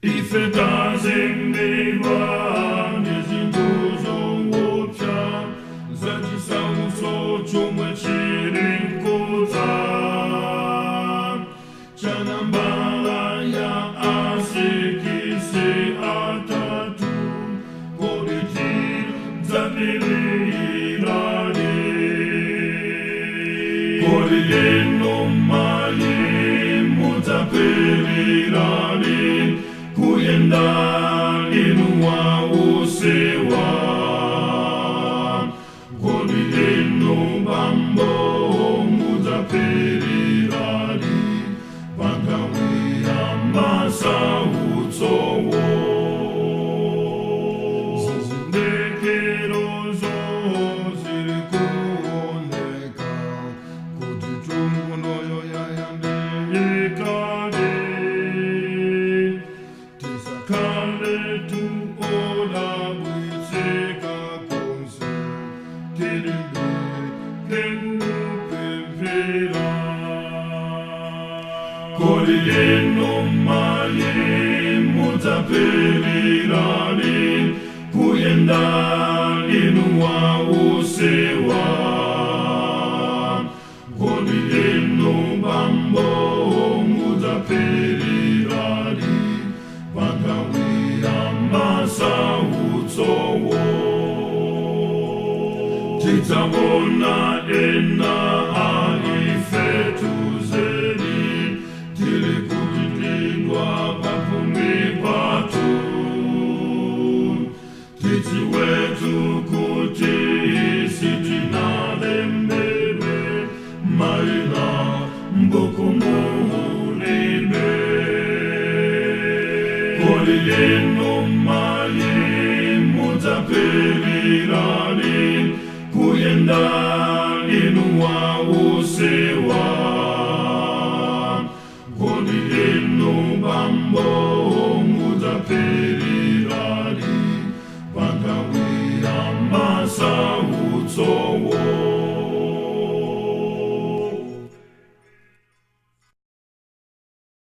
Ifetazengwa nezinguzo wopya zachisautso chomwe chiri mkudza chanambala ya asikisi atatu koditi dzapilirani kodi leno mali mudzapilirani kuyenda inuwa usewa kodi leno bambo mudzapilirani pangawira masautsowo zizindikerozo ziri kuoneka kuti chungunoyo yayandikane tisakale tuola bwiseka konse tilimbe kenupemphera kodi leno mali mudzapilirani kuyenda inuwa usewa kodi leno bambo mudzapilirani pangawira masautsowo tidzabona ena aifetuzeni tiri kulindwa papumi patu tidziwetu kuti sitinalembere maina mbukumulinde kodi leno mali mudzapilirani kuyenda